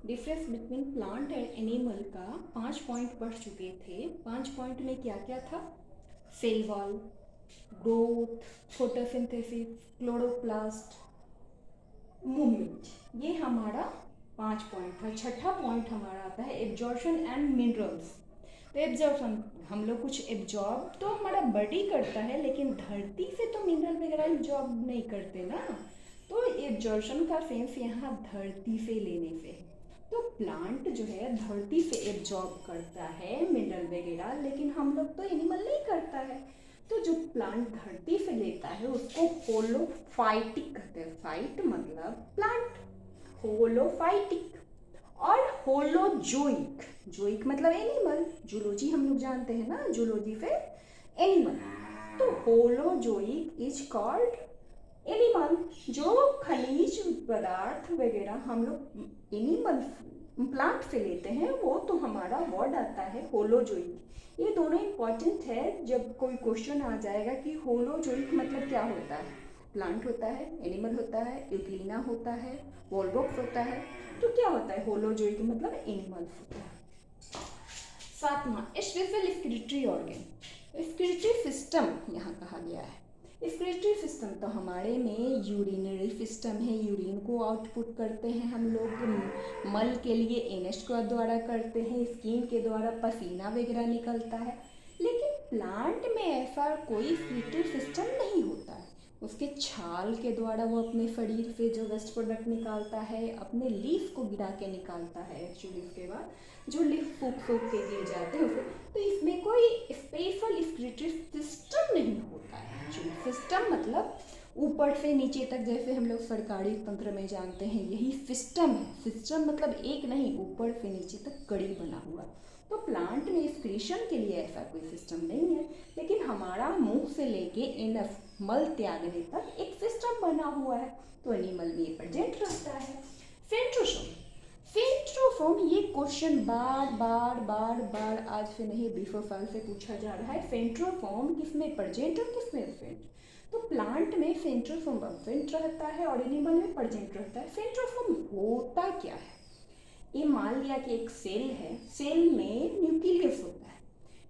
Difference between plant and animal का 5 point पढ़ चुके थे। 5 पॉइंट में क्या क्या था? Cell wall, growth, photosynthesis, chloroplast, movement. ये हमारा 5 पॉइंट था। छठा पॉइंट हमारा आता है एब्जॉर्प्शन एंड मिनरल्स। तो एब्जॉर्प्शन, हम लोग कुछ एब्जॉर्ब तो हमारा बॉडी करता है, लेकिन धरती से तो मिनरल वगैरह एब्जॉर्ब नहीं करते ना। तो एब्जॉर्प्शन का सेंस यहाँ धरती से लेने से। तो प्लांट जो है धरती से एब्जॉर्ब करता है मिनरल वगैरह, लेकिन हम लोग तो एनिमल नहीं करता है। तो जो प्लांट धरती से लेता है उसको होलोफाइटिक कहते हैं। फाइट मतलब प्लांट, होलोफाइटिक। और होलोजोइक, जोइक मतलब एनिमल। जूलॉजी हम लोग जानते हैं ना, जूलॉजी से एनिमल। तो होलोजोइक इज कॉल्ड एनिमल। जो खनिज पदार्थ वगैरह हम लोग एनिमल प्लांट से लेते हैं वो तो हमारा वर्ड आता है होलोजोइक। ये दोनों इंपॉर्टेंट है। जब कोई क्वेश्चन आ जाएगा कि होलोजोइक मतलब क्या होता है, प्लांट होता है, एनिमल होता है, यूक्लिना होता है, वोल्वोक्स होता है, तो क्या होता है होलोजोइक मतलब एनिमल होता है। सातवां स्पेशल स्क्रिटरी ऑर्गन, स्क्रिटरी सिस्टम यहाँ कहा गया है। स्क्रिटरी सिस्टम तो हमारे में यूरिनरी सिस्टम है, यूरिन को आउटपुट करते हैं हम लोग। मल के लिए एनएच के द्वारा करते हैं, स्किन के द्वारा पसीना वगैरह निकलता है। लेकिन प्लांट में ऐसा कोई स्क्रिटरी सिस्टम नहीं होता है। उसके छाल के द्वारा वो अपने शरीर से जो वेस्ट प्रोडक्ट निकालता है, अपने लीफ को गिरा के निकालता है। एक्चुअली उसके बाद जो लीफ फूक फूक के गिर जाते हैं उसे, तो इसमें कोई स्पेशल स्क्रिटरी सिस्टम नहीं होता है। एक्चुअली सिस्टम मतलब ऊपर से नीचे तक, जैसे हम लोग सरकारी तंत्र में जानते हैं, यही सिस्टम है। सिस्टम मतलब एक नहीं, ऊपर से नीचे तक कड़ी बना हुआ। तो प्लांट में एक्सक्रीशन के लिए ऐसा कोई सिस्टम नहीं है, लेकिन हमारा मुंह से लेके इनफ मल त्यागने तक एक सिस्टम बना हुआ है। तो एनिमल में प्रेजेंट रहता है। सेंट्रोसोम, सेंट्रोसोम ये क्वेश्चन बार बार बार बार आज से नहीं 20 साल से पूछा जा रहा है। सेंट्रोसोम किसमें प्रेजेंट और किसमें एब्सेंट? तो प्लांट में सेंट्रोसोम एब्सेंट रहता है और एनिमल में प्रेजेंट रहता है। सेंट्रोसोम होता क्या है? ये मान लिया कि एक सेल है, सेल में न्यूक्लियस होता है।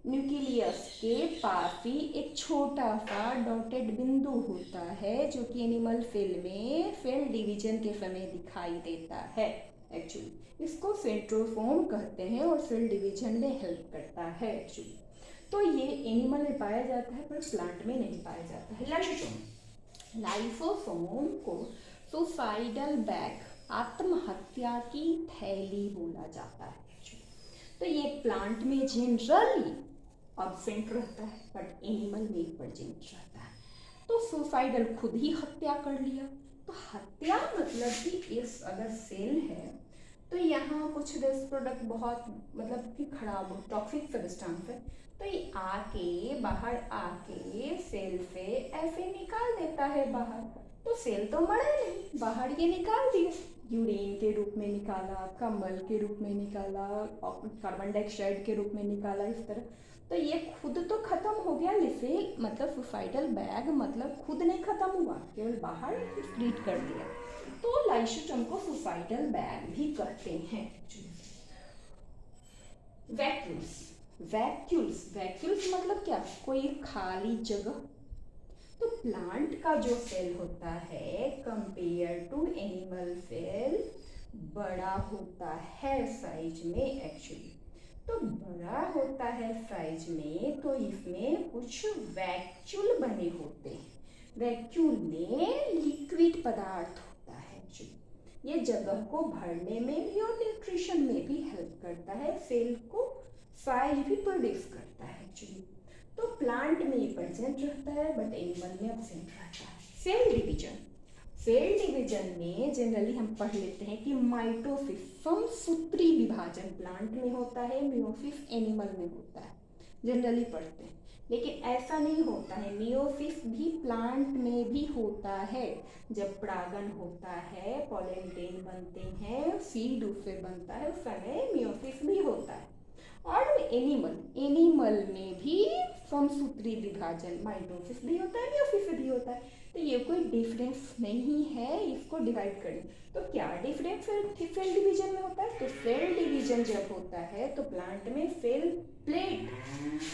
न्यूक्लियस के पास ही एक छोटा सा डॉटेड बिंदु होता है जो कि एनिमल सेल में सेल डिवीजन के समय दिखाई देता है। एक्चुअली इसको सेंट्रोसोम कहते हैं और सेल डिवीजन में हेल्प करता है एक्चुअली। तो ये एनिमल में पाया जाता है पर प्लांट में नहीं पाया जाता है। लाइसोसोम, लाइसोसोम को सुसाइडल बैग, आत्महत्या की थैली बोला जाता है। तो ये प्लांट में जनरली एब्सेंट रहता है बट एनिमल में प्रेजेंट रहता है। तो सुसाइडल खुद ही हत्या कर लिया। तो हत्या मतलब कि इस अगर सेल है तो यहाँ कुछ वेस्ट प्रोडक्ट बहुत मतलब कि खराब हो, टॉक्सिक सब्सटेंस है, तो ये आके बाहर आके सेल से ऐसे निकाल देता है बाहर। तो सेल तो मरा नहीं, बाहर ये निकाल दिया, यूरिन के रूप में निकाला, कम्बल के रूप में निकाला, कार्बन डाइऑक्साइड के रूप में निकाला, इस तरह। तो ये खुद तो खत्म हो गया, लिफेल मतलब सुसाइडल बैग मतलब खुद नहीं खत्म हुआ, केवल बाहर एक्सक्रीट कर दिया। तो लाइसोसोम को सुसाइडल बैग भी कहते हैं। वैक्यूल्स, वैक्यूल्स, वैक्यूल्स मतलब क्या? कोई खाली जगह। तो प्लांट का जो सेल होता है कंपेयर टू एनिमल सेल बड़ा होता है साइज में एक्चुअली। तो बड़ा होता है साइज में तो इसमें कुछ वैक्यूल बने होते हैं। वैक्यूल में लिक्विड पदार्थ होता है एक्चुअली। ये जगह को भरने में भी और न्यूट्रिशन में भी हेल्प करता है, सेल को साइज भी प्रोड्यूस करता है एक्चुअली। तो प्लांट में ये प्रेजेंट रहता है बट एनिमल में एब्सेंट रहता है। सेल डिवीजन, सेल डिवीजन में जनरली हम पढ़ लेते हैं कि माइटोसिस समसूत्री विभाजन प्लांट में होता है, मियोसिस एनिमल में होता है, जनरली पढ़ते हैं। लेकिन ऐसा नहीं होता है, मियोसिस भी प्लांट में भी होता है। जब परागन होता है, पॉलन ग्रेन बनते हैं, सीड उससे बनता है, उस समय मियोसिस भी होता है। और एनिमल में भी समसूत्री विभाजन माइटोसिस भी होता है, मियोसिस भी होता है। तो ये कोई डिफरेंस नहीं है इसको डिवाइड करने। तो क्या डिफरेंस सेल डिवीजन में होता है? तो सेल डिवीजन जब होता है तो प्लांट में सेल प्लेट,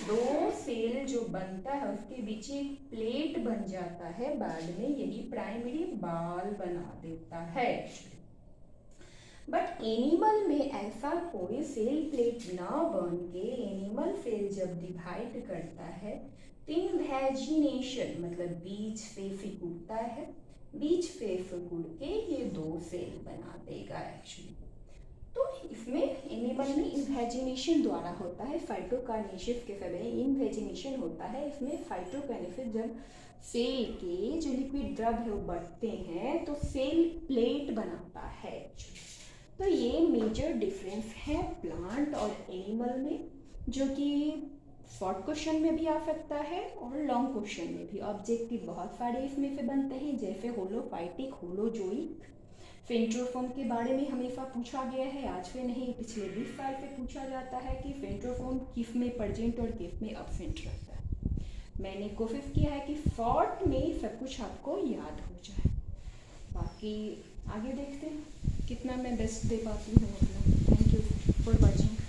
दो सेल जो बनता है उसके बीच एक प्लेट बन जाता है, बाद में यही प्राइमरी बाल बना देता है। बट एनिमल में ऐसा कोई सेल प्लेट ना बन के एनिमल सेल जब डिवाइड करता है तो इनवेजिनेशन मतलब बीज से सिकुड़ता है, बीज से सिकुड़ के ये दो सेल बना देगा एक्चुअली। तो इसमें एनिमल में इन्वेजिनेशन द्वारा होता है, फाइटोकाइनेसिस के समय इन्वेजिनेशन होता है। इसमें फाइटोकाइनेसिस जब सेल के जो लिक्विड द्रव है वो बढ़ते हैं तो सेल प्लेट बनाता है। तो ये मेजर डिफरेंस है प्लांट और एनिमल में, जो कि शॉर्ट क्वेश्चन में भी आ सकता है और लॉन्ग क्वेश्चन में भी। ऑब्जेक्टिव बहुत सारे इसमें से बनते हैं, जैसे होलोफाइटिक, होलोजोइक। सेंट्रोफोम के बारे में हमेशा पूछा गया है, आज से नहीं पिछले 20 साल से पूछा जाता है कि सेंट्रोफोम किस में प्रेजेंट और किस में अब्सेंट रहता है। मैंने कोशिश किया है कि शॉर्ट में सब कुछ आपको याद हो जाए, बाकी आगे देखते हैं कितना मैं बेस्ट दे पाती हूँ अपना। Thank you for watching.